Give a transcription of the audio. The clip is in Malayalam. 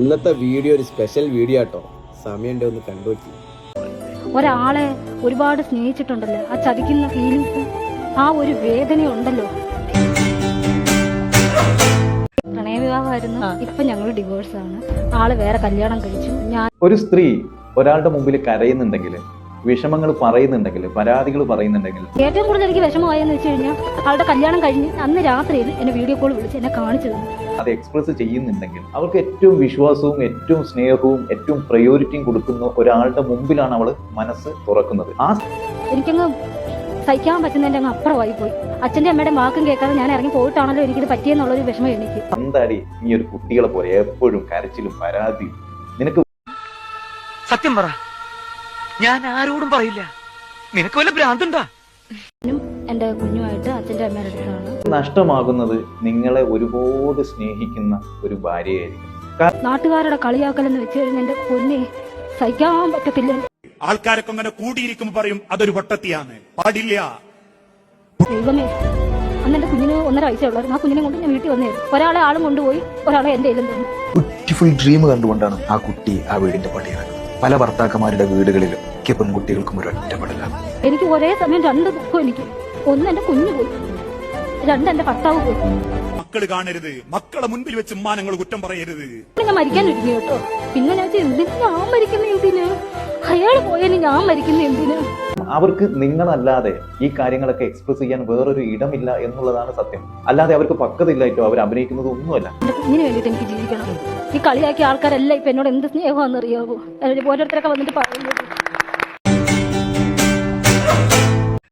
ഇന്നത്തെ വീഡിയോ ഒരു സ്പെഷ്യൽ വീഡിയോ ആട്ടോ. സമയം ഒന്ന് കണ്ടുനോക്കി. ഒരാളെ ഒരുപാട് സ്നേഹിച്ചിട്ടുണ്ടല്ലോ, ആ ചതിക്കുന്ന ഫീലിങ്സ്, ആ ഒരു വേദന ഉണ്ടല്ലോ. പ്രണയവിവാഹമായിരുന്നു, ഇപ്പൊ ഞങ്ങൾ ഡിവോഴ്സാണ്. ആള് വേറെ കല്യാണം കഴിച്ചു. ഒരു സ്ത്രീ ഒരാളുടെ മുമ്പിൽ കരയുന്നുണ്ടെങ്കിൽ, വിഷമങ്ങൾ പറയുന്നുണ്ടെങ്കിൽ, പരാതികൾ പറയുന്നുണ്ടെങ്കിൽ, ഏറ്റവും കൂടുതൽ എനിക്ക് വിഷമമായെന്ന് വെച്ച് കഴിഞ്ഞാൽ ആളുടെ കല്യാണം കഴിഞ്ഞ് അന്ന് രാത്രിയിൽ എന്നെ വീഡിയോ കോൾ വിളിച്ച് എന്നെ കാണിച്ചു തന്നു. അത് എക്സ്പ്രസ് ചെയ്യുന്നുണ്ടെങ്കിൽ അവർക്ക് ഏറ്റവും വിശ്വാസവും ഏറ്റവും സ്നേഹവും ഏറ്റവും പ്രയോറിറ്റിയും കൊടുക്കുന്ന ഒരാളുടെ മുമ്പിലാണ് അവൾ മനസ്സ് തുറക്കുന്നത്. എനിക്കങ്ങ് സഹിക്കാൻ പറ്റുന്നതിന്റെ അങ്ങ് അപ്പുറമായി പോയി. അച്ഛന്റെ അമ്മയുടെ വാക്കും കേൾക്കാതെ ഞാൻ ഇറങ്ങി പോയിട്ടാണല്ലോ എനിക്കിത് പറ്റിയെന്നുള്ളൊരു വിഷമം എനിക്ക്. എന്താടി നീ ഒരു കുട്ടികളെ പോലെ എപ്പോഴും കരച്ചിലും പരാതിയും? നിനക്ക് സത്യം പറ, ഞാൻ ആരോടും പറയില്ല. നിനക്ക് വല്ല ഭ്രാന്തുണ്ടാ? എന്റെ കുഞ്ഞുമായിട്ട് അച്ഛന്റെ അമ്മയുടെ അടുത്താണ്. നഷ്ടമാകുന്നത് നിങ്ങളെ ഒരുപാട് സ്നേഹിക്കുന്ന ഒരു ഭാര്യയായിരിക്കും. നാട്ടുകാരുടെ കളിയാക്കലെന്ന് വെച്ച് കഴിഞ്ഞാൽ എന്റെ പൊന്നെ സഹിക്കാൻ പറ്റത്തില്ല. ആൾക്കാരൊക്കെ അങ്ങനെ കൂടിയിരിക്കുമ്പോൾ പറയും അതൊരു വട്ടത്തിയാണ്, പാടില്ല. ദൈവമേ, അന്ന് എന്റെ കുഞ്ഞിന് 1.5 വയസ്സുള്ളായിരുന്നു. ആ കുഞ്ഞിനെ കൊണ്ട് ഞാൻ വീട്ടിൽ വന്നേ. ഒരാളെ ആളും കൊണ്ടുപോയി, ഒരാളെ എന്റെ കയ്യിലും തന്നു. ബ്യൂട്ടിഫുൾ ഡ്രീം കണ്ടുകൊണ്ടാണ് ആ കുട്ടി ആ വീടിന്റെ പടിയിറങ്ങുന്നത്. പല ഭർത്താക്കന്മാരുടെ വീടുകളിലും മിക്ക പെൺകുട്ടികൾക്കും ഒരു ഒറ്റപ്പെടല. എനിക്ക് ഒരേ സമയം 2 ദുഃഖം. എനിക്ക് ഒന്ന് എന്റെ കുഞ്ഞു പോയി, 2 എന്റെ ഭർത്താവ് പോയി. മക്കള് കാണരുത്, മക്കളെ മുൻപിൽ വെച്ച് മാനങ്ങൾ കുറ്റം പറയരുത്. ഞാൻ മരിക്കാൻ ഒരുങ്ങി കേട്ടോ. പിന്നെ ഞാൻ എന്തിനാ ഞാൻ മരിക്കുന്ന എന്തിന്? അയാൾ പോയാലും ഞാൻ മരിക്കുന്ന എന്തിന്? അവർക്ക് നിങ്ങളല്ലാതെ ഈ കാര്യങ്ങളൊക്കെ എക്സ്പ്രസ് ചെയ്യാൻ വേറൊരു ഇടമില്ല എന്നുള്ളതാണ് സത്യം. അല്ലാതെ അവർക്ക് പക്വതയില്ലായിട്ടോ അവർ അഭിനയിക്കുന്നത് ഒന്നുമല്ല. എന്റെ കുഞ്ഞിന് വേണ്ടിയിട്ട് എനിക്ക് ജീവിക്കണം. ഈ കളിയാക്കിയ ആൾക്കാരെല്ലാം ഇപ്പൊ എന്നോട് എന്ത് സ്നേഹമാണെന്ന് അറിയാവോ? ഓരോരുത്തരൊക്കെ വന്നിട്ട് പറയുന്നത്